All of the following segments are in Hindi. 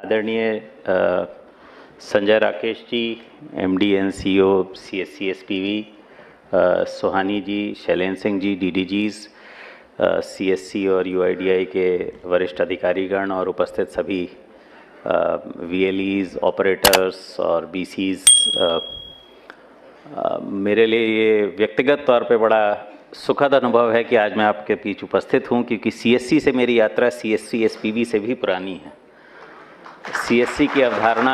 आदरणीय Sanjay Rakesh ji, MD and CEO CSC SPV, Suhani ji, Shailendra Singh ji, DDGs, CSC और यूआईडीआई के वरिष्ठ अधिकारीगण और उपस्थित सभी वीएलईज, ऑपरेटर्स और बीसीज, मेरे लिए ये व्यक्तिगत तौर पे बड़ा सुखद अनुभव है कि आज मैं आपके बीच उपस्थित हूँ, क्योंकि सीएससी से मेरी यात्रा सीएससी एसपीवी से भी पुरानी है। सीएससी की अवधारणा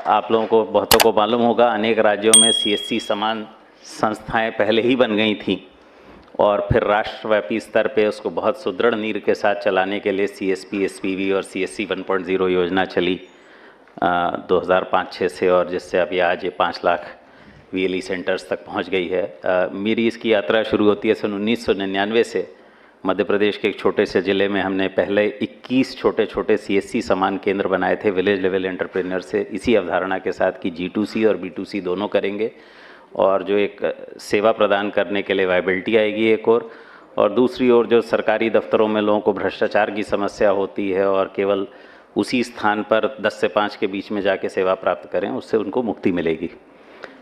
आप लोगों को बहुतों को मालूम होगा, अनेक राज्यों में सीएससी समान संस्थाएं पहले ही बन गई थीं और फिर राष्ट्रव्यापी स्तर पे उसको बहुत सुदृढ़ नींव के साथ चलाने के लिए सीएसपी, एसपीवी और सीएससी 1.0 योजना चली 2005-06 से, और जिससे अभी आज ये 5 लाख वीएलई सेंटर्स तक पहुंच गई है। मेरी इसकी यात्रा शुरू होती है सन 1999 से। मध्य प्रदेश के एक छोटे से ज़िले में हमने पहले 21 छोटे छोटे सीएससी समान केंद्र बनाए थे विलेज लेवल एंटरप्रेन्योर से, इसी अवधारणा के साथ कि G2C और B2C दोनों करेंगे, और जो एक सेवा प्रदान करने के लिए वायबिलिटी आएगी एक और दूसरी ओर जो सरकारी दफ्तरों में लोगों को भ्रष्टाचार की समस्या होती है और केवल उसी स्थान पर 10 से 5 के बीच में जाके सेवा प्राप्त करें, उससे उनको मुक्ति मिलेगी।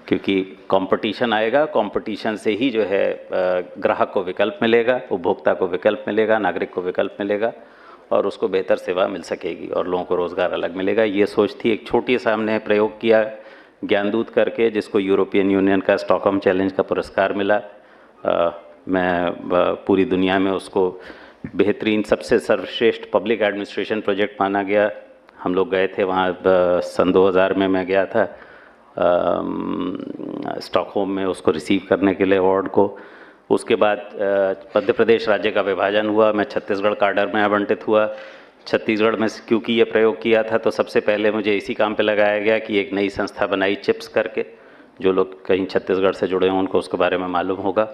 क्योंकि कंपटीशन आएगा, कंपटीशन से ही जो है ग्राहक को विकल्प मिलेगा, उपभोक्ता को विकल्प मिलेगा, नागरिक को विकल्प मिलेगा और उसको बेहतर सेवा मिल सकेगी और लोगों को रोज़गार अलग मिलेगा। ये सोच थी। एक छोटी सा हमने प्रयोग किया ज्ञानदूत करके, जिसको यूरोपियन यूनियन का स्टॉकहोम चैलेंज का पुरस्कार मिला। मैं पूरी दुनिया में उसको बेहतरीन, सबसे सर्वश्रेष्ठ पब्लिक एडमिनिस्ट्रेशन प्रोजेक्ट माना गया। हम लोग गए थे वहाँ, सन 2000 में मैं गया था स्टॉकहोम में उसको रिसीव करने के लिए अवार्ड को। उसके बाद मध्य प्रदेश राज्य का विभाजन हुआ, मैं छत्तीसगढ़ काडर में आवंटित हुआ। छत्तीसगढ़ में क्योंकि ये प्रयोग किया था तो सबसे पहले मुझे इसी काम पे लगाया गया कि एक नई संस्था बनाई चिप्स करके। जो लोग कहीं छत्तीसगढ़ से जुड़े हों उनको उसके बारे में मालूम होगा,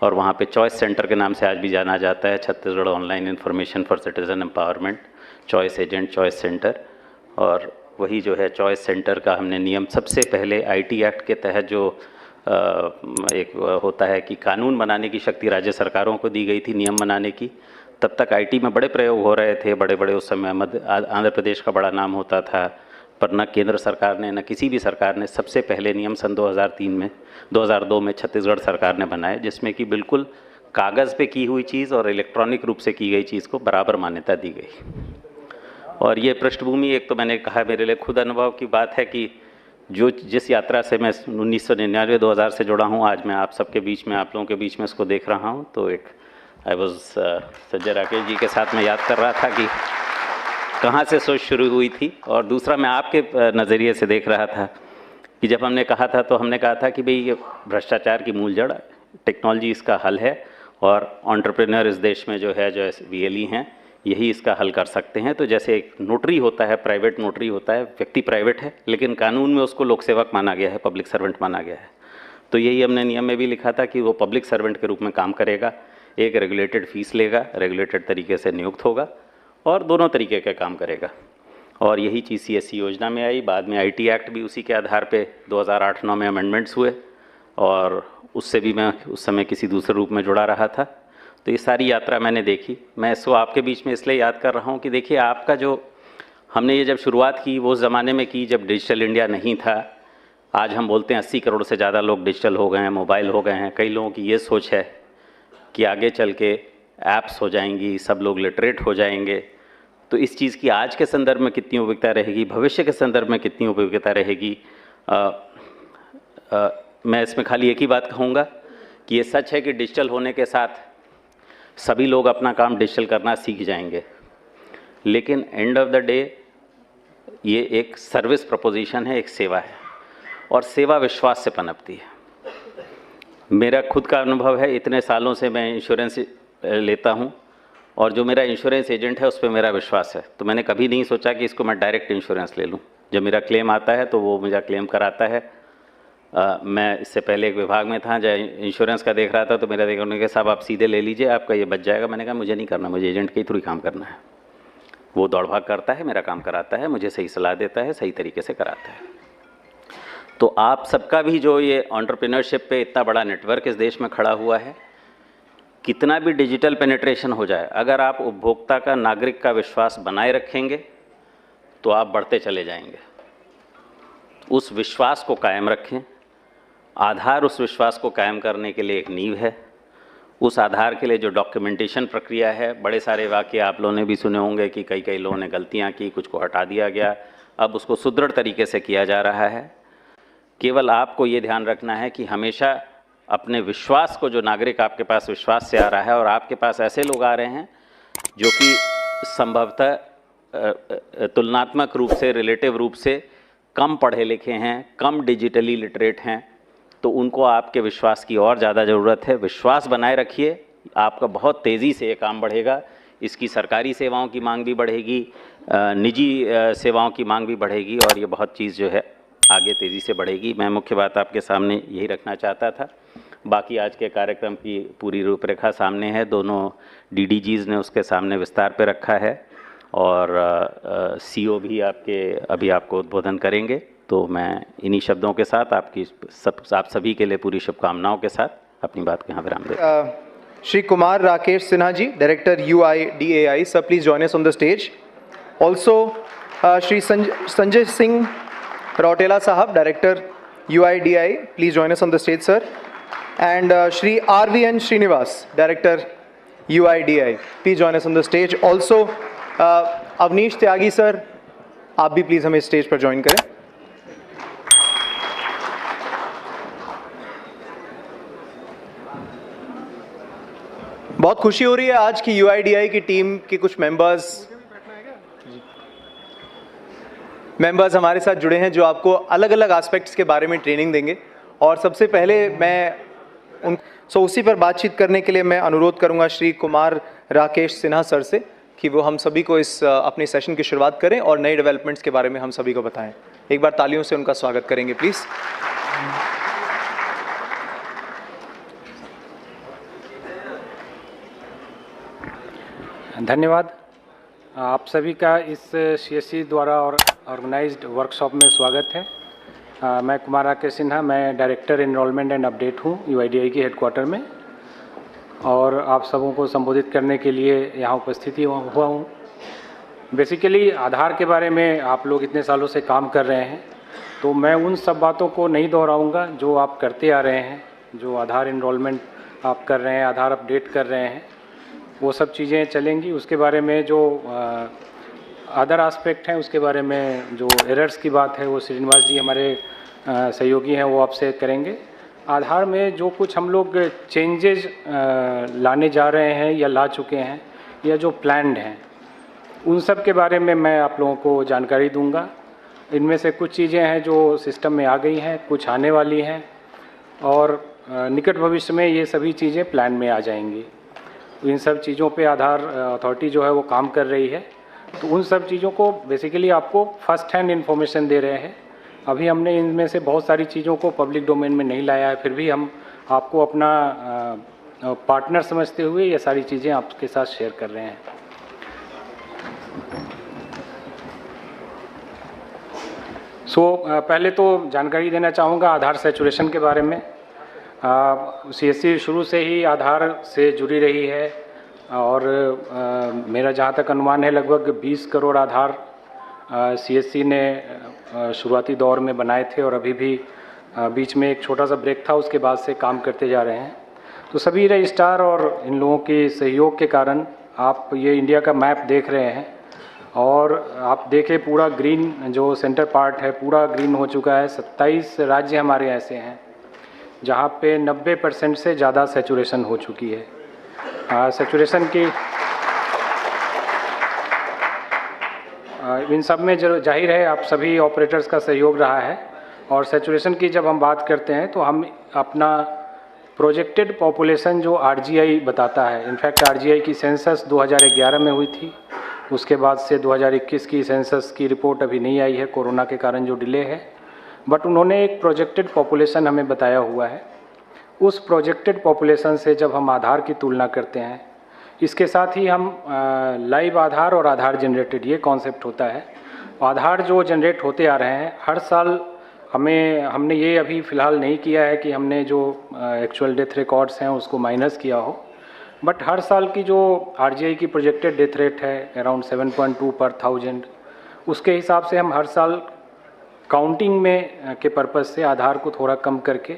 और वहाँ पे चॉइस सेंटर के नाम से आज भी जाना जाता है, Chhattisgarh online information for citizen empowerment, choice agent, choice centre. और वही जो है चॉइस सेंटर का हमने नियम सबसे पहले आईटी एक्ट के तहत जो एक होता है कि कानून बनाने की शक्ति राज्य सरकारों को दी गई थी नियम बनाने की। तब तक आईटी में बड़े प्रयोग हो रहे थे, बड़े बड़े, उस समय आंध्र प्रदेश का बड़ा नाम होता था, पर न केंद्र सरकार ने न किसी भी सरकार ने सबसे पहले नियम सन 2002 में छत्तीसगढ़ सरकार ने बनाए, जिसमें कि बिल्कुल कागज़ पे की हुई चीज़ और इलेक्ट्रॉनिक रूप से की गई चीज़ को बराबर मान्यता दी गई। और ये पृष्ठभूमि, एक तो मैंने कहा मेरे लिए खुद अनुभव की बात है कि जिस यात्रा से मैं 1999-2000 से जुड़ा हूँ, आज मैं आप सबके बीच में, आप लोगों के बीच में इसको देख रहा हूँ, तो एक आई वॉज संजय राकेश जी के साथ मैं याद कर रहा था कि कहाँ से सोच शुरू हुई थी। और दूसरा मैं आपके नज़रिए से देख रहा था कि जब हमने कहा था तो हमने कहा था कि भाई ये भ्रष्टाचार की मूल जड़ टेक्नोलॉजी इसका हल है, और एंटरप्रेन्योर इस देश में जो है, जो वीएलई हैं, यही इसका हल कर सकते हैं। तो जैसे एक नोटरी होता है, प्राइवेट नोटरी होता है, व्यक्ति प्राइवेट है लेकिन कानून में उसको लोक सेवक माना गया है, पब्लिक सर्वेंट माना गया है। तो यही हमने नियम में भी लिखा था कि वो पब्लिक सर्वेंट के रूप में काम करेगा, एक रेगुलेटेड फीस लेगा, रेगुलेटेड तरीके से नियुक्त होगा और दोनों तरीके का काम करेगा। और यही चीज़ सीएससी योजना में आई। बाद में आईटी एक्ट भी उसी के आधार पे 2008-09 में अमेंडमेंट्स हुए, और उससे भी मैं उस समय किसी दूसरे रूप में जुड़ा रहा था। तो ये सारी यात्रा मैंने देखी। मैं इसको आपके बीच में इसलिए याद कर रहा हूँ कि देखिए, आपका जो हमने ये जब शुरुआत की वो उस ज़माने में की जब डिजिटल इंडिया नहीं था। आज हम बोलते हैं 80 करोड़ से ज़्यादा लोग डिजिटल हो गए हैं, मोबाइल हो गए हैं। कई लोगों की ये सोच है कि आगे चल के ऐप्स हो जाएंगी, सब लोग लिटरेट हो जाएंगे। तो इस चीज़ की आज के संदर्भ में कितनी उपयोगिता रहेगी, भविष्य के संदर्भ में कितनी उपयोगिता रहेगी, मैं इसमें खाली एक ही बात कहूँगा कि ये सच है कि डिजिटल होने के साथ सभी लोग अपना काम डिजिटल करना सीख जाएंगे, लेकिन एंड ऑफ द डे ये एक सर्विस प्रपोजिशन है, एक सेवा है, और सेवा विश्वास से पनपती है। मेरा खुद का अनुभव है, इतने सालों से मैं इंश्योरेंस लेता हूँ और जो मेरा इंश्योरेंस एजेंट है उस पर मेरा विश्वास है। तो मैंने कभी नहीं सोचा कि इसको मैं डायरेक्ट इंश्योरेंस ले लूँ। जब मेरा क्लेम आता है तो वो मेरा क्लेम कराता है। मैं इससे पहले एक विभाग में था जहाँ इंश्योरेंस का देख रहा था, तो मेरा देखने के साहब आप सीधे ले लीजिए, आपका ये बच जाएगा। मैंने कहा मुझे नहीं करना, मुझे एजेंट के ही थ्रू काम करना है। वो दौड़ भाग करता है, मेरा काम कराता है, मुझे सही सलाह देता है, सही तरीके से कराता है। तो आप सबका भी जो ये एंटरप्रेन्योरशिप पे इतना बड़ा नेटवर्क इस देश में खड़ा हुआ है, कितना भी डिजिटल पेनिट्रेशन हो जाए, अगर आप उपभोक्ता का, नागरिक का विश्वास बनाए रखेंगे तो आप बढ़ते चले जाएंगे। उस विश्वास को कायम रखें। आधार उस विश्वास को कायम करने के लिए एक नींव है। उस आधार के लिए जो डॉक्यूमेंटेशन प्रक्रिया है, बड़े सारे वाक़ये आप लोगों ने भी सुने होंगे कि कई लोगों ने गलतियां की, कुछ को हटा दिया गया, अब उसको सुदृढ़ तरीके से किया जा रहा है। केवल आपको ये ध्यान रखना है कि हमेशा अपने विश्वास को, जो नागरिक आपके पास विश्वास से आ रहा है, और आपके पास ऐसे लोग आ रहे हैं जो कि संभवतः तुलनात्मक रूप से, रिलेटिव रूप से कम पढ़े लिखे हैं, कम डिजिटली लिटरेट हैं, तो उनको आपके विश्वास की और ज़्यादा ज़रूरत है। विश्वास बनाए रखिए, आपका बहुत तेज़ी से ये काम बढ़ेगा। इसकी सरकारी सेवाओं की मांग भी बढ़ेगी, निजी सेवाओं की मांग भी बढ़ेगी, और ये बहुत चीज़ जो है आगे तेज़ी से बढ़ेगी। मैं मुख्य बात आपके सामने यही रखना चाहता था। बाकी आज के कार्यक्रम की पूरी रूपरेखा सामने है, दोनों डीडीजीज़ ने उसके सामने विस्तार पे रखा है, और सीओ भी अभी आपको उद्बोधन करेंगे। तो मैं इन्हीं शब्दों के साथ आप सभी के लिए पूरी शुभकामनाओं के साथ अपनी बात को यहाँ विराम दें। Shri Kumar Rakesh Sinha ji, director UIDAI, sir please join us on the stage. Also Shri Sanjay Singh Rautela साहब, director UIDAI, please join us on the stage sir. And Shri RVN Srinivas, director UIDAI, please join us on the stage. Also Avneesh Tyagi sir, आप भी प्लीज हमें स्टेज पर ज्वाइन करें। बहुत खुशी हो रही है आज की UIDAI की टीम के कुछ मेंबर्स हमारे साथ जुड़े हैं जो आपको अलग अलग एस्पेक्ट्स के बारे में ट्रेनिंग देंगे। और सबसे पहले मैं उसी पर बातचीत करने के लिए मैं अनुरोध करूंगा श्री कुमार राकेश सिन्हा सर से कि वो हम सभी को इस अपने सेशन की शुरुआत करें और नए डेवलपमेंट्स के बारे में हम सभी को बताएं। एक बार तालियों से उनका स्वागत करेंगे प्लीज़। धन्यवाद। आप सभी का इस CSC द्वारा और ऑर्गेनाइज्ड वर्कशॉप में स्वागत है। मैं कुमार राकेश सिन्हा, मैं डायरेक्टर एनरोलमेंट एंड अपडेट हूँ UIDAI के हेडक्वार्टर में, और आप सबों को संबोधित करने के लिए यहाँ उपस्थित हुआ हूँ। बेसिकली आधार के बारे में आप लोग इतने सालों से काम कर रहे हैं, तो मैं उन सब बातों को नहीं दोहराऊँगा जो आप करते आ रहे हैं। जो आधार एनरोलमेंट आप कर रहे हैं, आधार अपडेट कर रहे हैं, वो सब चीज़ें चलेंगी। उसके बारे में जो अदर एस्पेक्ट हैं, उसके बारे में जो एरर्स की बात है, वो श्रीनिवास जी हमारे सहयोगी हैं, वो आपसे करेंगे। आधार में जो कुछ हम लोग चेंजेज लाने जा रहे हैं या ला चुके हैं, या जो प्लान्ड हैं, उन सब के बारे में मैं आप लोगों को जानकारी दूंगा। इनमें से कुछ चीज़ें हैं जो सिस्टम में आ गई हैं, कुछ आने वाली हैं, और निकट भविष्य में ये सभी चीज़ें प्लान में आ जाएंगी। इन सब चीज़ों पे आधार अथॉरिटी जो है वो काम कर रही है। तो उन सब चीज़ों को बेसिकली आपको फर्स्ट हैंड इन्फॉर्मेशन दे रहे हैं। अभी हमने इनमें से बहुत सारी चीज़ों को पब्लिक डोमेन में नहीं लाया है, फिर भी हम आपको अपना पार्टनर समझते हुए ये सारी चीज़ें आपके साथ शेयर कर रहे हैं। पहले तो जानकारी देना चाहूँगा आधार सैचुरेशन के बारे में। CSC शुरू से ही आधार से जुड़ी रही है, और मेरा जहाँ तक अनुमान है लगभग 20 करोड़ आधार CSC ने शुरुआती दौर में बनाए थे, और अभी भी बीच में एक छोटा सा ब्रेक था, उसके बाद से काम करते जा रहे हैं। तो सभी रजिस्ट्रार और इन लोगों के सहयोग के कारण आप ये इंडिया का मैप देख रहे हैं, और आप देखें पूरा ग्रीन जो सेंटर पार्ट है पूरा ग्रीन हो चुका है। 27 राज्य हमारे ऐसे हैं जहाँ पे 90% से ज़्यादा सैचुरेशन हो चुकी है। सैचुरेशन की इन सब में जाहिर है आप सभी ऑपरेटर्स का सहयोग रहा है। और सैचुरेशन की जब हम बात करते हैं तो हम अपना प्रोजेक्टेड पॉपुलेशन जो RGI बताता है, इनफैक्ट RGI की सेंसस 2011 में हुई थी, उसके बाद से 2021 की सेंसस की रिपोर्ट अभी नहीं आई है, कोरोना के कारण जो डिले है, बट उन्होंने एक प्रोजेक्टेड पॉपुलेशन हमें बताया हुआ है। उस प्रोजेक्टेड पॉपुलेशन से जब हम आधार की तुलना करते हैं, इसके साथ ही हम लाइव आधार और आधार जनरेटेड, ये कॉन्सेप्ट होता है। आधार जो जनरेट होते आ रहे हैं हर साल, हमने ये अभी फ़िलहाल नहीं किया है कि हमने जो एक्चुअल डेथ रिकॉर्ड्स हैं उसको माइनस किया हो, बट हर साल की जो RGI की प्रोजेक्टेड डेथ रेट है अराउंड 7.2 पर 1000, उसके हिसाब से हम हर साल काउंटिंग में के पर्पज़ से आधार को थोड़ा कम करके,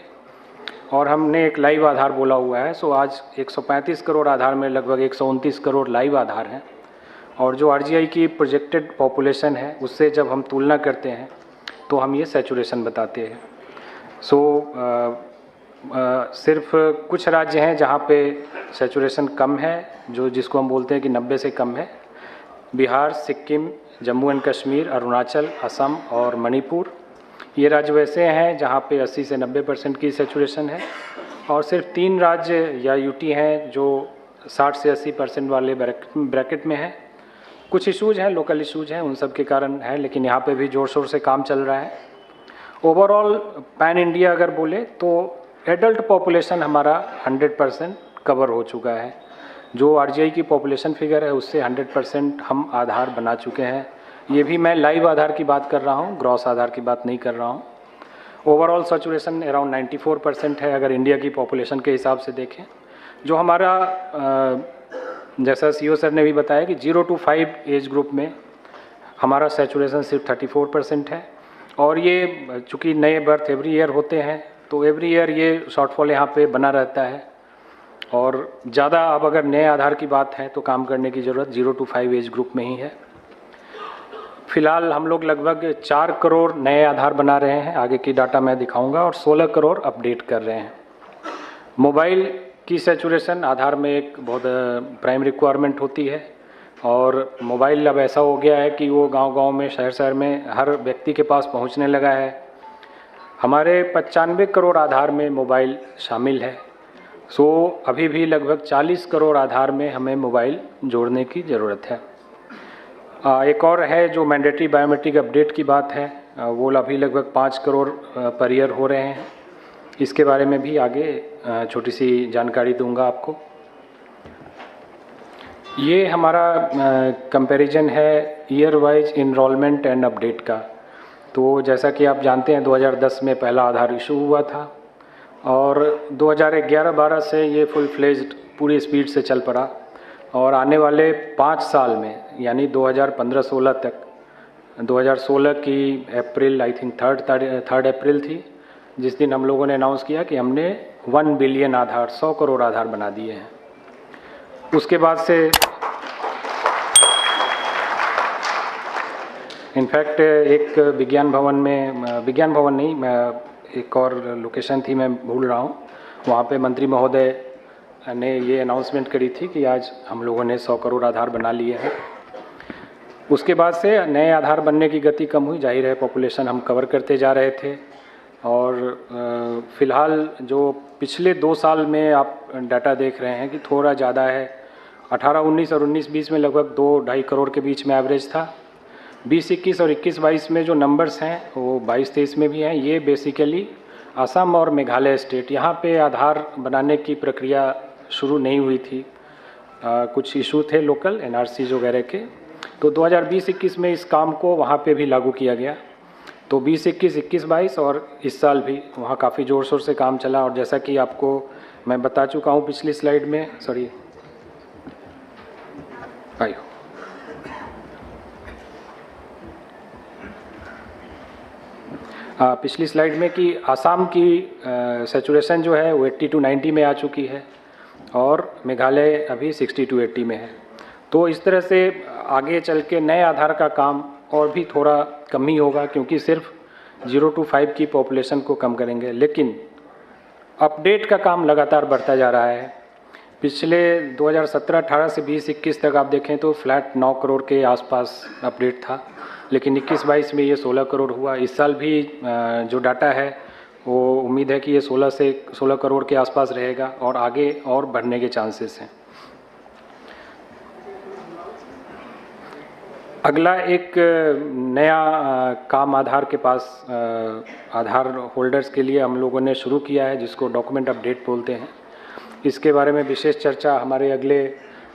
और हमने एक लाइव आधार बोला हुआ है। सो आज 135 करोड़ आधार में लगभग 129 करोड़ लाइव आधार हैं, और जो आरजीआई की प्रोजेक्टेड पॉपुलेशन है उससे जब हम तुलना करते हैं तो हम ये सैचुरेशन बताते हैं। सिर्फ कुछ राज्य हैं जहाँ पे सैचुरेशन कम है, जिसको हम बोलते हैं कि 90 से कम है। बिहार, सिक्किम, जम्मू एंड कश्मीर, अरुणाचल, असम और मणिपुर, ये राज्य वैसे हैं जहाँ पे 80 से 90% की सैचुरेशन है, और सिर्फ 3 राज्य या यूटी हैं जो 60 से 80% वाले ब्रैकेट में हैं। कुछ इशूज़ हैं, लोकल इशूज़ हैं, उन सब के कारण है, लेकिन यहाँ पे भी ज़ोर शोर से काम चल रहा है। ओवरऑल पैन इंडिया अगर बोले तो एडल्ट पॉपुलेशन हमारा 100% कवर हो चुका है। जो आरजीआई की पॉपुलेशन फिगर है उससे 100% हम आधार बना चुके हैं। ये भी मैं लाइव आधार की बात कर रहा हूँ, ग्रॉस आधार की बात नहीं कर रहा हूँ। ओवरऑल सैचुरेशन अराउंड 94% है अगर इंडिया की पॉपुलेशन के हिसाब से देखें। जो हमारा जैसा सीओ सर ने भी बताया कि 0 to 5 एज ग्रुप में हमारा सैचुरेशन सिर्फ 34% है, और ये चूँकि नए बर्थ एवरी ईयर होते हैं तो एवरी ईयर ये शॉर्टफॉल यहाँ पे बना रहता है, और ज़्यादा अब अगर नए आधार की बात है तो काम करने की ज़रूरत 0 to 5 एज ग्रुप में ही है। फिलहाल हम लोग लगभग 4 करोड़ नए आधार बना रहे हैं, आगे की डाटा मैं दिखाऊंगा, और 16 करोड़ अपडेट कर रहे हैं। मोबाइल की सैचुरेशन आधार में एक बहुत प्राइम रिक्वायरमेंट होती है, और मोबाइल अब ऐसा हो गया है कि वो गांव-गांव में, शहर-शहर में हर व्यक्ति के पास पहुंचने लगा है। हमारे 95 करोड़ आधार में मोबाइल शामिल है। अभी भी लगभग 40 करोड़ आधार में हमें मोबाइल जोड़ने की ज़रूरत है। एक और है जो मैंडेटरी बायोमेट्रिक अपडेट की बात है, वो अभी लगभग 5 करोड़ पर ईयर हो रहे हैं। इसके बारे में भी आगे छोटी सी जानकारी दूंगा आपको। ये हमारा कंपैरिजन है year wise enrolment and update का। तो जैसा कि आप जानते हैं 2010 में पहला आधार इशू हुआ था, और 2011-12 से ये फुल फ्लेज्ड पूरी स्पीड से चल पड़ा, और आने वाले 5 साल में यानी 2015-16 तक, 2016 की अप्रैल आई थिंक 3 अप्रैल थी जिस दिन हम लोगों ने अनाउंस किया कि हमने 1 बिलियन आधार, 100 करोड़ आधार बना दिए हैं। उसके बाद से इनफैक्ट एक विज्ञान भवन नहीं, एक और लोकेशन थी, मैं भूल रहा हूँ, वहाँ पे मंत्री महोदय ने ये अनाउंसमेंट करी थी कि आज हम लोगों ने 100 करोड़ आधार बना लिए हैं। उसके बाद से नए आधार बनने की गति कम हुई, जाहिर है पॉपुलेशन हम कवर करते जा रहे थे, और फ़िलहाल जो पिछले 2 साल में आप डाटा देख रहे हैं कि थोड़ा ज़्यादा है। 18-19 और 19-20 में लगभग 2-2.5 करोड़ के बीच में एवरेज था। 20-21 और 21-22 में जो नंबर्स हैं वो 22-23 में भी हैं। ये बेसिकली असम और मेघालय स्टेट, यहाँ पे आधार बनाने की प्रक्रिया शुरू नहीं हुई थी। कुछ इशू थे लोकल एनआरसी वगैरह के, तो 2020-21 में इस काम को वहाँ पे भी लागू किया गया। तो 20-21, 21-22 और इस साल भी वहाँ काफ़ी ज़ोर शोर से काम चला, और जैसा कि आपको मैं बता चुका हूँ पिछली स्लाइड में, पिछली स्लाइड में कि आसाम की सैचुरेशन जो है वो 80 to 90 में आ चुकी है, और मेघालय अभी 60 to 80 में है। तो इस तरह से आगे चल के नए आधार का काम और भी थोड़ा कम ही होगा, क्योंकि सिर्फ 0 to 5 की पॉपुलेशन को कम करेंगे, लेकिन अपडेट का काम लगातार बढ़ता जा रहा है। पिछले 2017-18 से 20-21 तक आप देखें तो फ्लैट 9 करोड़ के आसपास अपडेट था, लेकिन 21-22 में ये 16 करोड़ हुआ। इस साल भी जो डाटा है वो उम्मीद है कि ये 16 करोड़ के आसपास रहेगा, और आगे और बढ़ने के चांसेस हैं। अगला एक नया काम आधार के पास आधार होल्डर्स के लिए हम लोगों ने शुरू किया है, जिसको डॉक्यूमेंट अपडेट बोलते हैं। इसके बारे में विशेष चर्चा हमारे अगले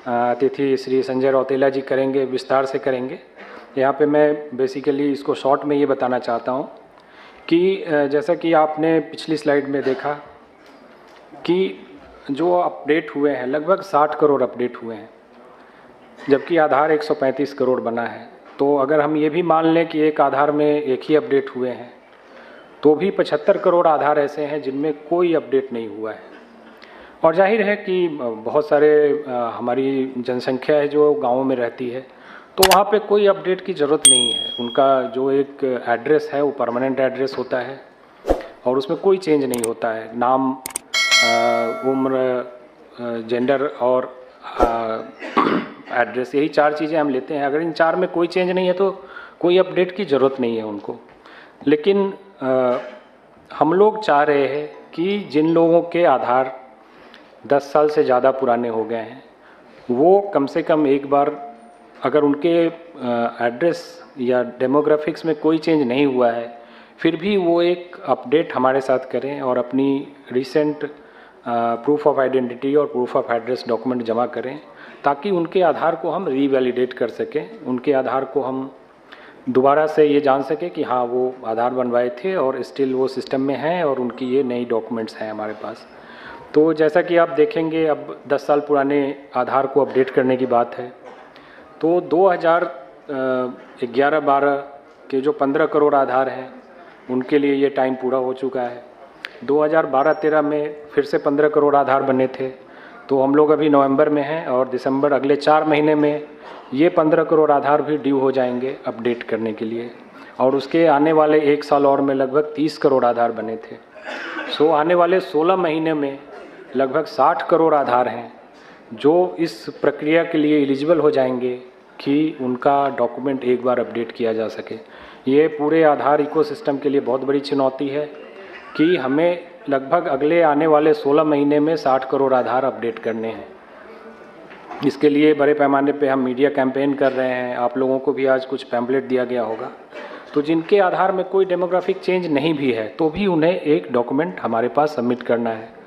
अतिथि श्री संजय रौतेला जी करेंगे, विस्तार से करेंगे। यहाँ पे मैं बेसिकली इसको शॉर्ट में ये बताना चाहता हूँ कि जैसा कि आपने पिछली स्लाइड में देखा कि जो अपडेट हुए हैं लगभग 60 करोड़ अपडेट हुए हैं, जबकि आधार 135 करोड़ बना है। तो अगर हम ये भी मान लें कि एक आधार में एक ही अपडेट हुए हैं, तो भी 75 करोड़ आधार ऐसे हैं जिनमें कोई अपडेट नहीं हुआ है। और जाहिर है कि बहुत सारे हमारी जनसंख्या है जो गाँवों में रहती है, तो वहाँ पे कोई अपडेट की ज़रूरत नहीं है। उनका जो एक एड्रेस है वो परमानेंट एड्रेस होता है और उसमें कोई चेंज नहीं होता है। नाम, उम्र, जेंडर और एड्रेस, यही 4 चीज़ें हम लेते हैं। अगर इन 4 में कोई चेंज नहीं है तो कोई अपडेट की ज़रूरत नहीं है उनको। लेकिन हम लोग चाह रहे हैं कि जिन लोगों के आधार 10 साल से ज़्यादा पुराने हो गए हैं, वो कम से कम एक बार, अगर उनके एड्रेस या डेमोग्राफिक्स में कोई चेंज नहीं हुआ है, फिर भी वो एक अपडेट हमारे साथ करें और अपनी रिसेंट प्रूफ ऑफ आइडेंटिटी और प्रूफ ऑफ एड्रेस डॉक्यूमेंट जमा करें, ताकि उनके आधार को हम रीवैलिडेट कर सकें, उनके आधार को हम दोबारा से ये जान सकें कि हाँ वो आधार बनवाए थे और स्टिल वो सिस्टम में हैं और उनकी ये नई डॉक्यूमेंट्स हैं हमारे पास। तो जैसा कि आप देखेंगे, अब 10 साल पुराने आधार को अपडेट करने की बात है, तो 2011-12 के जो 15 करोड़ आधार हैं उनके लिए ये टाइम पूरा हो चुका है। 2012-13 में फिर से 15 करोड़ आधार बने थे, तो हम लोग अभी नवंबर में हैं और दिसंबर, अगले 4 महीने में ये 15 करोड़ आधार भी ड्यू हो जाएंगे अपडेट करने के लिए। और उसके आने वाले 1 साल और में लगभग 30 करोड़ आधार बने थे। सो आने वाले 16 महीने में लगभग 60 करोड़ आधार हैं जो इस प्रक्रिया के लिए एलिजिबल हो जाएंगे कि उनका डॉक्यूमेंट एक बार अपडेट किया जा सके। ये पूरे आधार इकोसिस्टम के लिए बहुत बड़ी चुनौती है कि हमें लगभग अगले आने वाले 16 महीने में 60 करोड़ आधार अपडेट करने हैं। इसके लिए बड़े पैमाने पे हम मीडिया कैंपेन कर रहे हैं। आप लोगों को भी आज कुछ पैम्पलेट दिया गया होगा। तो जिनके आधार में कोई डेमोग्राफिक चेंज नहीं भी है, तो भी उन्हें एक डॉक्यूमेंट हमारे पास सबमिट करना है।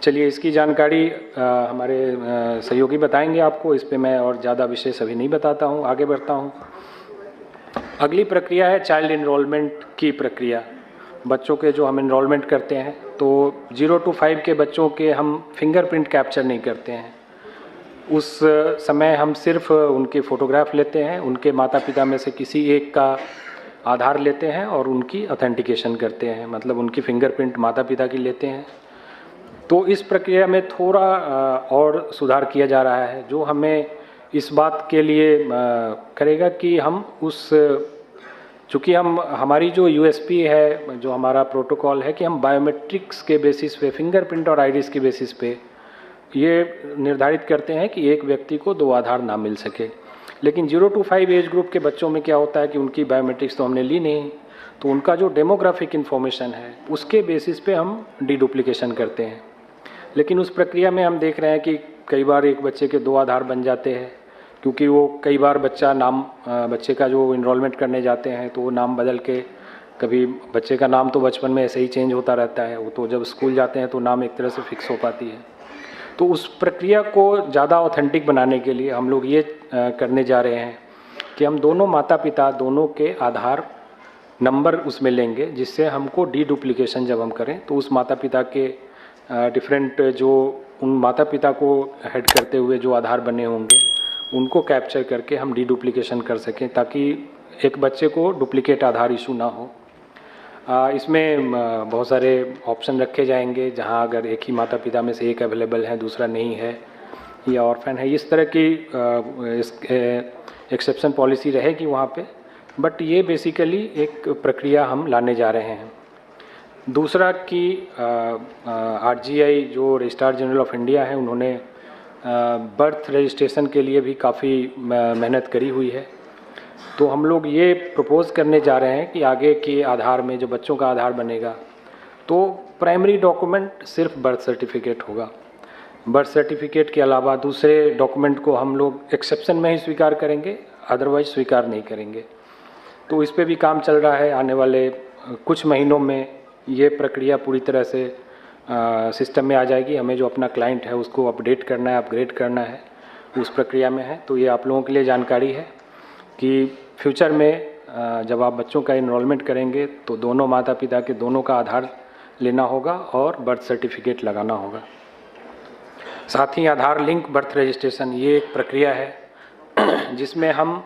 चलिए, इसकी जानकारी हमारे सहयोगी बताएंगे आपको। इस पे मैं और ज़्यादा विशेष अभी नहीं बताता हूँ, आगे बढ़ता हूँ। अगली प्रक्रिया है चाइल्ड इनरोलमेंट की प्रक्रिया। बच्चों के जो हम इनरोलमेंट करते हैं, तो 0 to 5 के बच्चों के हम फिंगरप्रिंट कैप्चर नहीं करते हैं। उस समय हम सिर्फ उनकी फ़ोटोग्राफ लेते हैं, उनके माता पिता में से किसी एक का आधार लेते हैं और उनकी ऑथेंटिकेशन करते हैं, मतलब उनकी फिंगरप्रिंट माता पिता की लेते हैं। तो इस प्रक्रिया में थोड़ा और सुधार किया जा रहा है, जो हमें इस बात के लिए करेगा कि हम उस, चूँकि हम, हमारी जो यूएसपी है, जो हमारा प्रोटोकॉल है कि हम बायोमेट्रिक्स के बेसिस पे, फिंगरप्रिंट और आईरिस के बेसिस पे ये निर्धारित करते हैं कि एक व्यक्ति को 2 आधार ना मिल सके। लेकिन 0 to 5 एज ग्रुप के बच्चों में क्या होता है कि उनकी बायोमेट्रिक्स तो हमने ली नहीं, तो उनका जो डेमोग्राफिक इन्फॉर्मेशन है उसके बेसिस पे हम डीडुप्लीकेशन करते हैं। लेकिन उस प्रक्रिया में हम देख रहे हैं कि कई बार एक बच्चे के 2 आधार बन जाते हैं, क्योंकि वो कई बार बच्चे का जो इनरोलमेंट करने जाते हैं तो वो नाम बदल के, कभी बच्चे का नाम तो बचपन में ऐसे ही चेंज होता रहता है, वो तो जब स्कूल जाते हैं तो नाम एक तरह से फिक्स हो पाती है। तो उस प्रक्रिया को ज़्यादा ऑथेंटिक बनाने के लिए हम लोग ये करने जा रहे हैं कि हम दोनों माता पिता, दोनों के आधार नंबर उसमें लेंगे, जिससे हमको डीडुप्लीकेशन जब हम करें तो उस माता पिता के डिफरेंट, जो उन माता पिता को हेड करते हुए जो आधार बने होंगे उनको कैप्चर करके हम डीडुप्लीकेशन कर सकें, ताकि एक बच्चे को डुप्लीकेट आधार इशू ना हो। इसमें बहुत सारे ऑप्शन रखे जाएंगे, जहां अगर एक ही माता पिता में से एक अवेलेबल है, दूसरा नहीं है या ऑर्फन है, इस तरह की एक्सेप्शन पॉलिसी रहेगी वहाँ पे। बट ये बेसिकली एक प्रक्रिया हम लाने जा रहे हैं। दूसरा कि आरजीआई जो रजिस्ट्रार जनरल ऑफ इंडिया है, उन्होंने बर्थ रजिस्ट्रेशन के लिए भी काफ़ी मेहनत करी हुई है। तो हम लोग ये प्रपोज़ करने जा रहे हैं कि आगे के आधार में जो बच्चों का आधार बनेगा, तो प्राइमरी डॉक्यूमेंट सिर्फ बर्थ सर्टिफिकेट होगा। बर्थ सर्टिफिकेट के अलावा दूसरे डॉक्यूमेंट को हम लोग एक्सेप्शन में ही स्वीकार करेंगे, अदरवाइज स्वीकार नहीं करेंगे। तो इस पे भी काम चल रहा है। आने वाले कुछ महीनों में ये प्रक्रिया पूरी तरह से सिस्टम में आ जाएगी। हमें जो अपना क्लाइंट है उसको अपडेट करना है, अपग्रेड करना है, उस प्रक्रिया में है। तो ये आप लोगों के लिए जानकारी है कि फ्यूचर में जब आप बच्चों का इनरोलमेंट करेंगे तो दोनों माता पिता के दोनों का आधार लेना होगा और बर्थ सर्टिफिकेट लगाना होगा। साथ ही आधार लिंक बर्थ रजिस्ट्रेशन, ये एक प्रक्रिया है जिसमें हम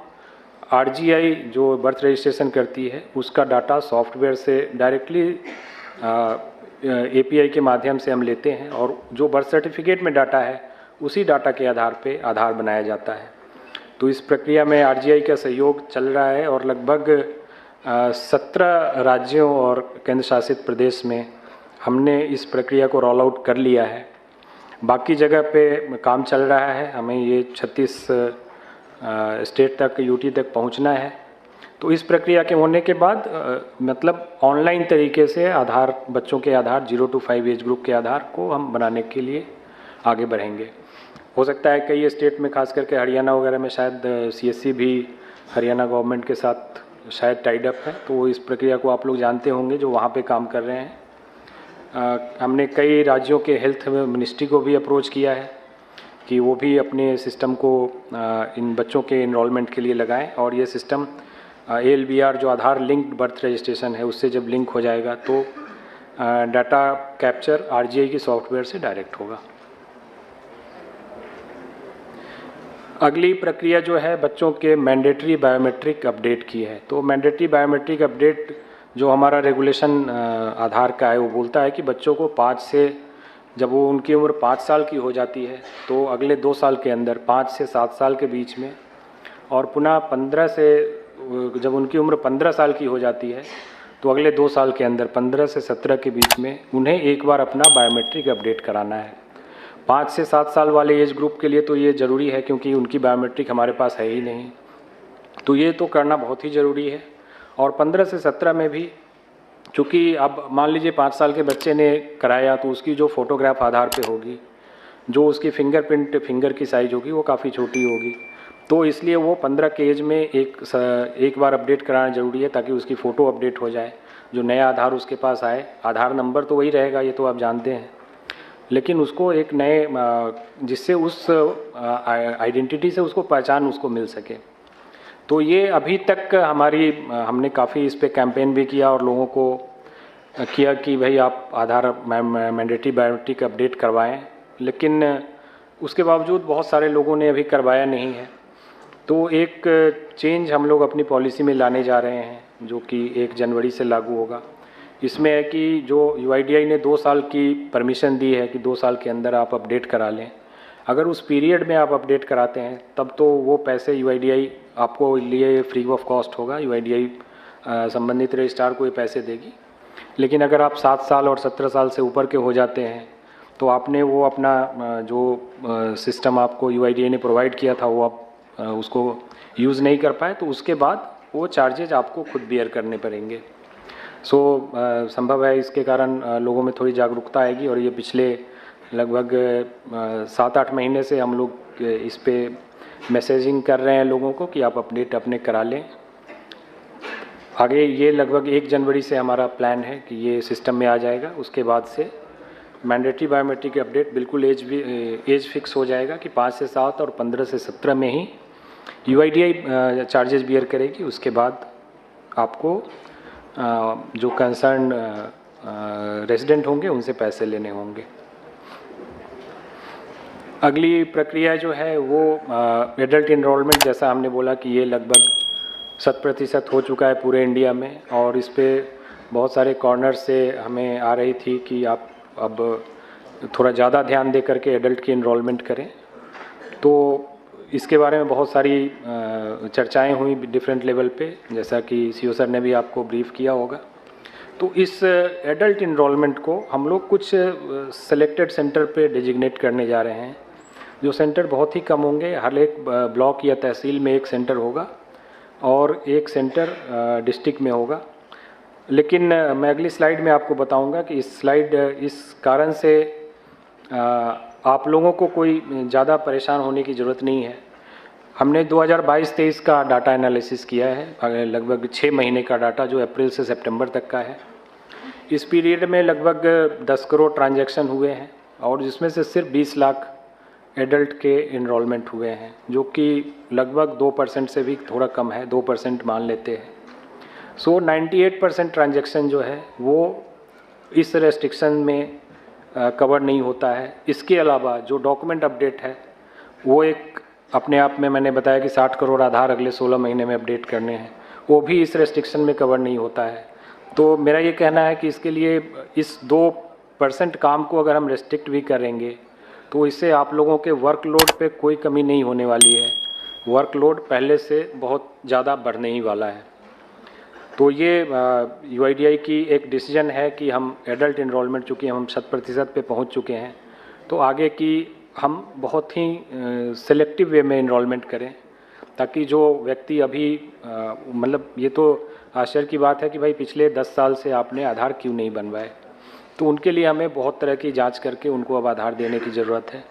RGI जो बर्थ रजिस्ट्रेशन करती है उसका डाटा सॉफ्टवेयर से डायरेक्टली API के माध्यम से हम लेते हैं और जो बर्थ सर्टिफिकेट में डाटा है उसी डाटा के आधार पे आधार बनाया जाता है। तो इस प्रक्रिया में RGI का सहयोग चल रहा है और लगभग 17 राज्यों और केंद्र शासित प्रदेश में हमने इस प्रक्रिया को रोल आउट कर लिया है। बाकी जगह पे काम चल रहा है, हमें ये 36 स्टेट तक UT तक पहुंचना है। तो इस प्रक्रिया के होने के बाद मतलब ऑनलाइन तरीके से आधार बच्चों के आधार 0 to 5 एज ग्रुप के आधार को हम बनाने के लिए आगे बढ़ेंगे। हो सकता है कई स्टेट में खास करके हरियाणा वगैरह में शायद CSC भी हरियाणा गवर्नमेंट के साथ शायद टाइड अप है, तो इस प्रक्रिया को आप लोग जानते होंगे जो वहाँ पे काम कर रहे हैं। हमने कई राज्यों के हेल्थ मिनिस्ट्री को भी अप्रोच किया है कि वो भी अपने सिस्टम को इन बच्चों के इनरोलमेंट के लिए लगाएं और ये सिस्टम ALBR जो आधार लिंक्ड बर्थ रजिस्ट्रेशन है उससे जब लिंक हो जाएगा तो डाटा कैप्चर RGI की सॉफ्टवेयर से डायरेक्ट होगा। अगली प्रक्रिया जो है बच्चों के मैंडेटरी बायोमेट्रिक अपडेट की है। तो मैंडेटरी बायोमेट्रिक अपडेट जो हमारा रेगुलेशन आधार का है वो बोलता है कि बच्चों को 5 से जब वो उनकी उम्र 5 साल की हो जाती है तो अगले 2 साल के अंदर 5 से 7 साल के बीच में और पुनः 15 से जब उनकी उम्र 15 साल की हो जाती है तो अगले 2 साल के अंदर 15 से 17 के बीच में उन्हें एक बार अपना बायोमेट्रिक अपडेट कराना है। 5 से 7 साल वाले एज ग्रुप के लिए तो ये ज़रूरी है क्योंकि उनकी बायोमेट्रिक हमारे पास है ही नहीं, तो ये तो करना बहुत ही ज़रूरी है। और 15 से 17 में भी चूँकि अब मान लीजिए 5 साल के बच्चे ने कराया तो उसकी जो फ़ोटोग्राफ आधार पे होगी, जो उसकी फिंगरप्रिंट फिंगर की साइज़ होगी वो काफ़ी छोटी होगी, तो इसलिए वो 15 के एज में एक बार अपडेट कराना ज़रूरी है ताकि उसकी फ़ोटो अपडेट हो जाए, जो नया आधार उसके पास आए। आधार नंबर तो वही रहेगा, ये तो आप जानते हैं, लेकिन उसको एक नए जिससे उस आइडेंटिटी से उसको पहचान उसको मिल सके। तो ये अभी तक हमने काफ़ी इस पे कैंपेन भी किया और लोगों को किया कि भाई आप आधार मैंडेटरी बायोमेट्रिक अपडेट करवाएं, लेकिन उसके बावजूद बहुत सारे लोगों ने अभी करवाया नहीं है। तो एक चेंज हम लोग अपनी पॉलिसी में लाने जा रहे हैं जो कि 1 जनवरी से लागू होगा। इसमें है कि जो UIDAI ने 2 साल की परमिशन दी है कि 2 साल के अंदर आप अपडेट करा लें, अगर उस पीरियड में आप अपडेट कराते हैं तब तो वो पैसे UIDAI आपको लिए फ्री ऑफ कॉस्ट होगा, UIDAI संबंधित रजिस्ट्रार को ये पैसे देगी। लेकिन अगर आप 7 साल और 17 साल से ऊपर के हो जाते हैं तो आपने वो अपना जो सिस्टम आपको UIDAI ने प्रोवाइड किया था वो आप उसको यूज़ नहीं कर पाए तो उसके बाद वो चार्जेज आपको खुद बियर करने पड़ेंगे। संभव है इसके कारण लोगों में थोड़ी जागरूकता आएगी और ये पिछले लगभग 7-8 महीने से हम लोग इस पे मैसेजिंग कर रहे हैं लोगों को कि आप अपडेट अपने करा लें। आगे ये लगभग 1 जनवरी से हमारा प्लान है कि ये सिस्टम में आ जाएगा। उसके बाद से मैंडेटरी बायोमेट्रिक अपडेट बिल्कुल एज फिक्स हो जाएगा कि 5 से 7 और 15 से 17 में ही UIDAI चार्जेस बियर करेगी। उसके बाद आपको जो कंसर्न रेजिडेंट होंगे उनसे पैसे लेने होंगे। अगली प्रक्रिया जो है वो एडल्ट इनरोलमेंट, जैसा हमने बोला कि ये लगभग 100% हो चुका है पूरे इंडिया में और इस पे बहुत सारे कॉर्नर से हमें आ रही थी कि आप अब थोड़ा ज़्यादा ध्यान दे करके एडल्ट की इनरोलमेंट करें। तो इसके बारे में बहुत सारी चर्चाएं हुई डिफरेंट लेवल पे, जैसा कि CO सर ने भी आपको ब्रीफ किया होगा। तो इस एडल्ट इनरोलमेंट को हम लोग कुछ सेलेक्टेड सेंटर पे डेजिग्नेट करने जा रहे हैं, जो सेंटर बहुत ही कम होंगे। हर एक ब्लॉक या तहसील में एक सेंटर होगा और एक सेंटर डिस्ट्रिक्ट में होगा। लेकिन मैं अगली स्लाइड में आपको बताऊंगा कि इस कारण से आप लोगों को कोई ज़्यादा परेशान होने की ज़रूरत नहीं है। हमने 2022-23 का डाटा एनालिसिस किया है, लगभग 6 महीने का डाटा जो अप्रैल से सितंबर तक का है। इस पीरियड में लगभग 10 करोड़ ट्रांजैक्शन हुए हैं और जिसमें से सिर्फ 20 लाख एडल्ट के इनरोलमेंट हुए हैं, जो कि लगभग 2% से भी थोड़ा कम है, 2% मान लेते हैं। 98% ट्रांजैक्शन जो है वो इस रेस्ट्रिक्शन में कवर नहीं होता है। इसके अलावा जो डॉक्यूमेंट अपडेट है वो एक अपने आप में मैंने बताया कि 60 करोड़ आधार अगले 16 महीने में अपडेट करने हैं, वो भी इस रेस्ट्रिक्शन में कवर नहीं होता है। तो मेरा ये कहना है कि इसके लिए इस 2% काम को अगर हम रेस्ट्रिक्ट भी करेंगे तो इससे आप लोगों के वर्कलोड पे कोई कमी नहीं होने वाली है, वर्कलोड पहले से बहुत ज़्यादा बढ़ने ही वाला है। तो ये UIDAI की एक डिसीजन है कि हम एडल्ट इनरोलमेंट, चूँकि हम 100% पे पहुंच चुके हैं, तो आगे की हम बहुत ही सेलेक्टिव वे में इनरोलमेंट करें, ताकि जो व्यक्ति अभी मतलब ये तो आश्चर्य की बात है कि भाई पिछले 10 साल से आपने आधार क्यों नहीं बनवाए, तो उनके लिए हमें बहुत तरह की जांच करके उनको अब आधार देने की ज़रूरत है।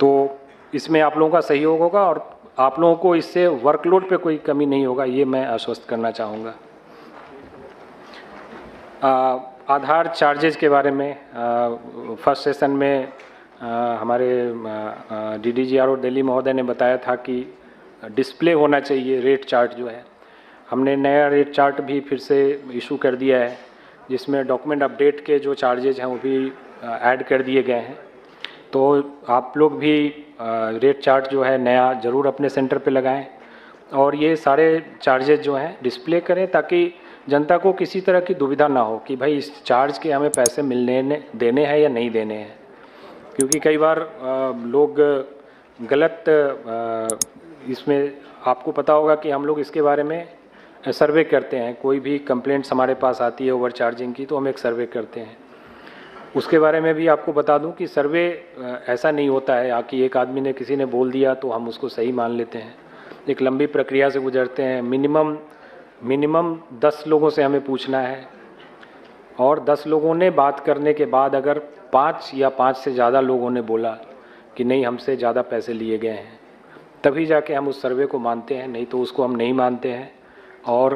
तो इसमें आप लोगों का सहयोग होगा और आप लोगों को इससे वर्कलोड पे कोई कमी नहीं होगा, ये मैं आश्वस्त करना चाहूँगा। आधार चार्जेज के बारे में फर्स्ट सेशन में हमारे DDGRO दिल्ली महोदय ने बताया था कि डिस्प्ले होना चाहिए रेट चार्ट जो है। हमने नया रेट चार्ट भी फिर से इशू कर दिया है, जिसमें डॉक्यूमेंट अपडेट के जो चार्जेज हैं वो भी ऐड कर दिए गए हैं। तो आप लोग भी रेट चार्ट जो है नया ज़रूर अपने सेंटर पे लगाएं और ये सारे चार्जेज जो हैं डिस्प्ले करें, ताकि जनता को किसी तरह की दुविधा ना हो कि भाई इस चार्ज के हमें पैसे देने हैं या नहीं देने हैं। क्योंकि कई बार लोग गलत इसमें, आपको पता होगा कि हम लोग इसके बारे में सर्वे करते हैं। कोई भी कंप्लेंट्स हमारे पास आती है ओवर चार्जिंग की, तो हम एक सर्वे करते हैं। उसके बारे में भी आपको बता दूं कि सर्वे ऐसा नहीं होता है कि एक आदमी ने किसी ने बोल दिया तो हम उसको सही मान लेते हैं। एक लंबी प्रक्रिया से गुजरते हैं। मिनिमम 10 लोगों से हमें पूछना है, और 10 लोगों ने बात करने के बाद अगर 5 या 5 से ज़्यादा लोगों ने बोला कि नहीं हमसे ज़्यादा पैसे लिए गए हैं, तभी जाके हम उस सर्वे को मानते हैं, नहीं तो उसको हम नहीं मानते हैं। और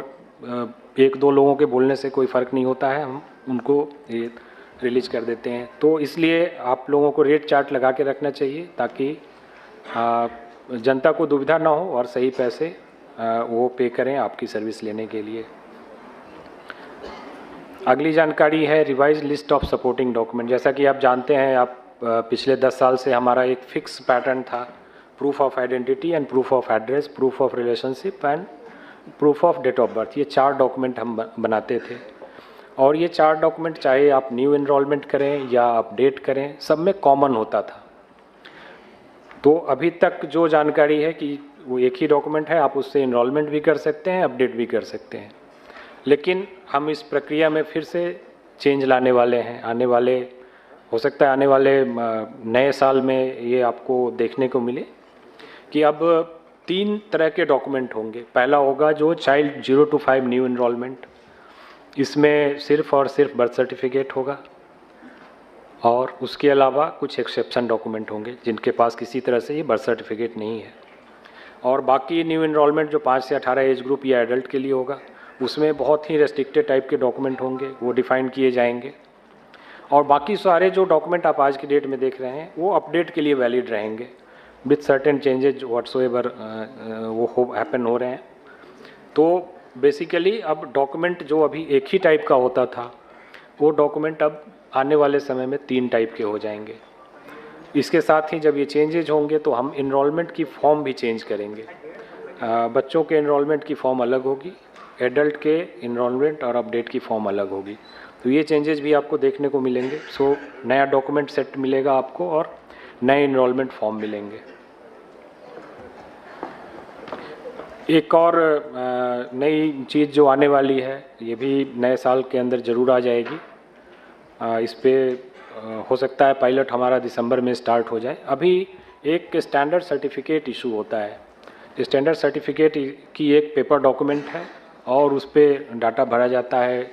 1-2 लोगों के बोलने से कोई फ़र्क नहीं होता है, हम उनको रिलीज कर देते हैं। तो इसलिए आप लोगों को रेट चार्ट लगा के रखना चाहिए, ताकि जनता को दुविधा ना हो और सही पैसे वो पे करें आपकी सर्विस लेने के लिए। अगली जानकारी है revise list of supporting document. जैसा कि आप जानते हैं, आप पिछले 10 साल से हमारा एक फिक्स पैटर्न था, proof of identity and proof of address, proof of relationship and proof of date of birth. ये 4 डॉक्यूमेंट हम बनाते थे, और ये 4 डॉक्यूमेंट चाहे आप न्यू इनरोलमेंट करें या अपडेट करें, सब में कॉमन होता था। तो अभी तक जो जानकारी है कि वो एक ही डॉक्यूमेंट है, आप उससे इनरोलमेंट भी कर सकते हैं, अपडेट भी कर सकते हैं। लेकिन हम इस प्रक्रिया में फिर से चेंज लाने वाले हैं। हो सकता है आने वाले नए साल में ये आपको देखने को मिले कि अब 3 तरह के डॉक्यूमेंट होंगे। पहला होगा जो चाइल्ड 0 to 5 न्यू इनरोलमेंट, इसमें सिर्फ और सिर्फ बर्थ सर्टिफिकेट होगा, और उसके अलावा कुछ एक्सेप्शन डॉक्यूमेंट होंगे जिनके पास किसी तरह से ये बर्थ सर्टिफिकेट नहीं है। और बाकी न्यू इनरोलमेंट जो 5 से 18 एज ग्रुप या एडल्ट के लिए होगा, उसमें बहुत ही रेस्ट्रिक्टेड टाइप के डॉक्यूमेंट होंगे, वो डिफाइन किए जाएंगे। और बाकी सारे जो डॉक्यूमेंट आप आज की डेट में देख रहे हैं वो अपडेट के लिए वैलिड रहेंगे विथ सर्टेन चेंजेज व्हाट्सोएवर वो हैपन हो रहे हैं। तो बेसिकली अब डॉक्यूमेंट जो अभी एक ही टाइप का होता था, वो डॉक्यूमेंट अब आने वाले समय में 3 टाइप के हो जाएंगे। इसके साथ ही जब ये चेंजेज होंगे तो हम इनरोलमेंट की फॉर्म भी चेंज करेंगे। बच्चों के इनरोलमेंट की फॉर्म अलग होगी, एडल्ट के इनरोलमेंट और अपडेट की फॉर्म अलग होगी। तो ये चेंजेस भी आपको देखने को मिलेंगे। सो नया डॉक्यूमेंट सेट मिलेगा आपको और नए इनरोलमेंट फॉर्म मिलेंगे। एक और नई चीज़ जो आने वाली है, ये भी नए साल के अंदर ज़रूर आ जाएगी। इस पे हो सकता है पायलट हमारा दिसंबर में स्टार्ट हो जाए। अभी एक स्टैंडर्ड सर्टिफिकेट इशू होता है। स्टैंडर्ड सर्टिफिकेट की एक पेपर डॉक्यूमेंट है और उस पर डाटा भरा जाता है,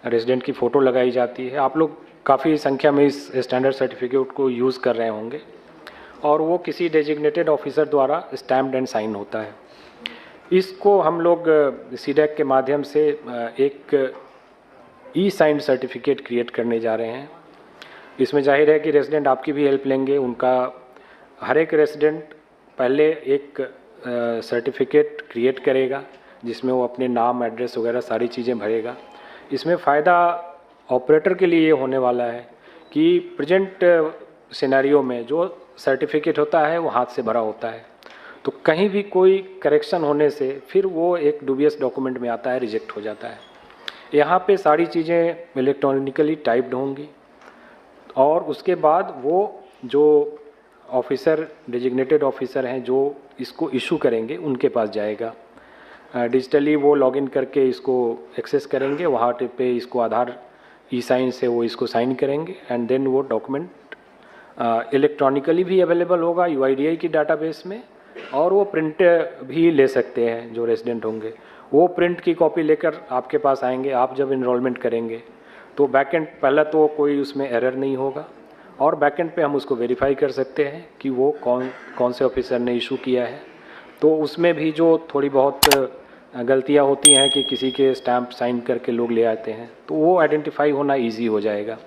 रेजिडेंट की फ़ोटो लगाई जाती है। आप लोग काफ़ी संख्या में इस स्टैंडर्ड सर्टिफिकेट को यूज़ कर रहे होंगे, और वो किसी डेजिग्नेटेड ऑफिसर द्वारा स्टैम्प्ड एंड साइन होता है। इसको हम लोग सीडैक के माध्यम से एक ई-साइंड सर्टिफिकेट क्रिएट करने जा रहे हैं। इसमें जाहिर है कि रेजिडेंट आपकी भी हेल्प लेंगे। उनका हर एक रेजिडेंट पहले एक सर्टिफिकेट क्रिएट करेगा जिसमें वो अपने नाम, एड्रेस वगैरह सारी चीज़ें भरेगा। इसमें फ़ायदा ऑपरेटर के लिए ये होने वाला है कि प्रेजेंट सिनेरियो में जो सर्टिफिकेट होता है वो हाथ से भरा होता है, तो कहीं भी कोई करेक्शन होने से फिर वो एक डूबियस डॉक्यूमेंट में आता है, रिजेक्ट हो जाता है। यहाँ पे सारी चीज़ें इलेक्ट्रॉनिकली टाइप्ड होंगी और उसके बाद वो जो ऑफिसर, डेजिग्नेटेड ऑफिसर हैं जो इसको इशू करेंगे, उनके पास जाएगा। डिजिटली वो लॉगिन करके इसको एक्सेस करेंगे, वहाँ पे इसको आधार ई-साइन से वो इसको साइन करेंगे एंड देन वो डॉक्यूमेंट इलेक्ट्रॉनिकली भी अवेलेबल होगा UIDAI की डाटाबेस में, और वो प्रिंट भी ले सकते हैं जो रेजिडेंट होंगे। वो प्रिंट की कॉपी लेकर आपके पास आएंगे। आप जब इनरोलमेंट करेंगे तो बैकएंड पहला तो कोई उसमें एरर नहीं होगा, और बैकएंड पे हम उसको वेरीफाई कर सकते हैं कि वो कौन से ऑफिसर ने इशू किया है। तो उसमें भी जो थोड़ी बहुत गलतियां होती हैं कि किसी के स्टैंप साइन करके लोग ले आते हैं, तो वो आइडेंटिफाई होना इजी हो जाएगा।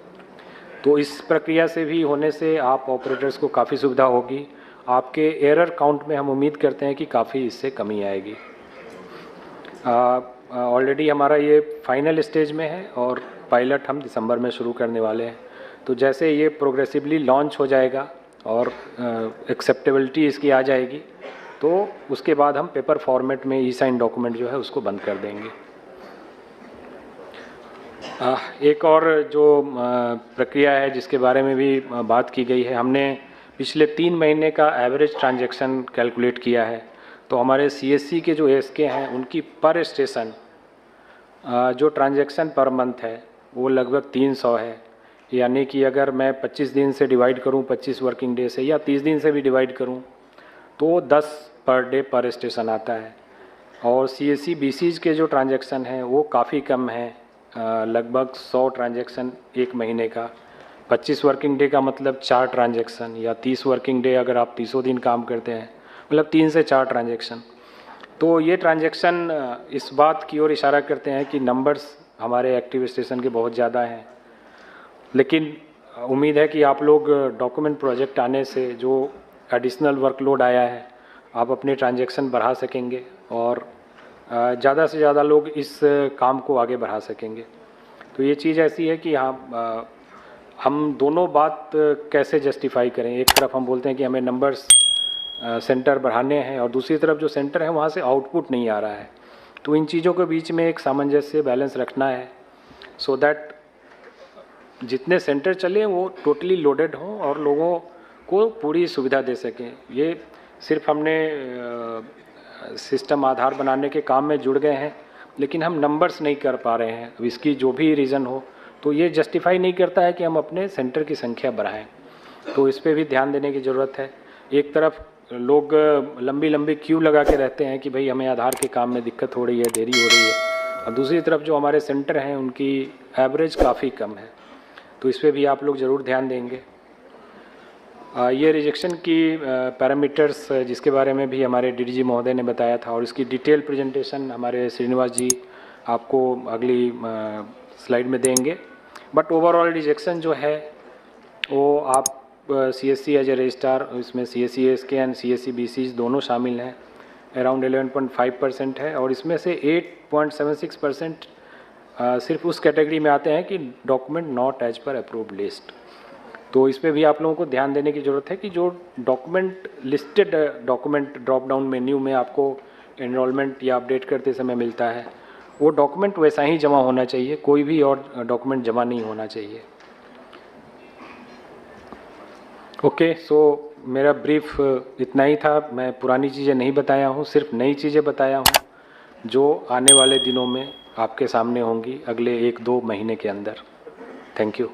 तो इस प्रक्रिया से भी होने से आप ऑपरेटर्स को काफ़ी सुविधा होगी। आपके एरर काउंट में हम उम्मीद करते हैं कि काफ़ी इससे कमी आएगी। ऑलरेडी हमारा ये फाइनल स्टेज में है और पायलट हम दिसंबर में शुरू करने वाले हैं। तो जैसे ये प्रोग्रेसिवली लॉन्च हो जाएगा और एक्सेप्टेबिलिटी इसकी आ जाएगी, तो उसके बाद हम पेपर फॉर्मेट में ई-साइन डॉक्यूमेंट जो है उसको बंद कर देंगे। एक और जो प्रक्रिया है जिसके बारे में भी बात की गई है, हमने पिछले 3 महीने का एवरेज ट्रांजैक्शन कैलकुलेट किया है। तो हमारे CSC के जो ASK हैं उनकी पर स्टेशन जो ट्रांजैक्शन पर मंथ है वो लगभग 300 है। यानी कि अगर मैं 25 दिन से डिवाइड करूं, 25 वर्किंग डे से, या 30 दिन से भी डिवाइड करूं, तो 10 पर डे पर स्टेशन आता है। और CSC BCs के जो ट्रांजैक्शन हैं वो काफ़ी कम है, लगभग 100 ट्रांजैक्शन एक महीने का। 25 वर्किंग डे का मतलब 4 ट्रांजैक्शन, या 30 वर्किंग डे अगर आप 30 दिन काम करते हैं मतलब 3 से 4 ट्रांजैक्शन। तो ये ट्रांजैक्शन इस बात की ओर इशारा करते हैं कि नंबर्स हमारे एक्टिव स्टेशन के बहुत ज़्यादा हैं। लेकिन उम्मीद है कि आप लोग डॉक्यूमेंट प्रोजेक्ट आने से जो एडिशनल वर्कलोड आया है, आप अपने ट्रांजैक्शन बढ़ा सकेंगे और ज़्यादा से ज़्यादा लोग इस काम को आगे बढ़ा सकेंगे। तो ये चीज़ ऐसी है कि हम दोनों बात कैसे जस्टिफाई करें। एक तरफ हम बोलते हैं कि हमें नंबर्स सेंटर बढ़ाने हैं और दूसरी तरफ जो सेंटर है वहाँ से आउटपुट नहीं आ रहा है। तो इन चीज़ों के बीच में एक सामंजस्य बैलेंस रखना है, सो दैट जितने सेंटर चले वो टोटली लोडेड हों और लोगों को पूरी सुविधा दे सकें। ये सिर्फ हमने सिस्टम आधार बनाने के काम में जुड़ गए हैं, लेकिन हम नंबर्स नहीं कर पा रहे हैं। इसकी जो भी रीज़न हो, तो ये जस्टिफाई नहीं करता है कि हम अपने सेंटर की संख्या बढ़ाएं। तो इस पर भी ध्यान देने की ज़रूरत है। एक तरफ लोग लंबी लंबी क्यू लगा के रहते हैं कि भाई हमें आधार के काम में दिक्कत हो रही है, देरी हो रही है, और दूसरी तरफ जो हमारे सेंटर हैं उनकी एवरेज काफ़ी कम है। तो इस पर भी आप लोग ज़रूर ध्यान देंगे। ये रिजेक्शन की पैरामीटर्स जिसके बारे में भी हमारे DDG महोदय ने बताया था, और इसकी डिटेल प्रेजेंटेशन हमारे श्रीनिवास जी आपको अगली स्लाइड में देंगे। बट ओवरऑल रिजेक्शन जो है वो आप CSC एज ए रजिस्ट्रार, इसमें CSC ASK and CSC BCs दोनों शामिल हैं, अराउंड 11.5% है। और इसमें से 8.76% सिर्फ उस कैटेगरी में आते हैं कि document not as per approved list. तो इसमें भी आप लोगों को ध्यान देने की ज़रूरत है कि जो document listed document drop down menu में आपको एनरोलमेंट या अपडेट करते समय मिलता है, वो डॉक्यूमेंट वैसा ही जमा होना चाहिए, कोई भी और डॉक्यूमेंट जमा नहीं होना चाहिए। ओके, सो मेरा ब्रीफ इतना ही था। मैं पुरानी चीज़ें नहीं बताया हूँ, सिर्फ नई चीज़ें बताया हूँ जो आने वाले दिनों में आपके सामने होंगी अगले 1-2 महीने के अंदर। Thank you.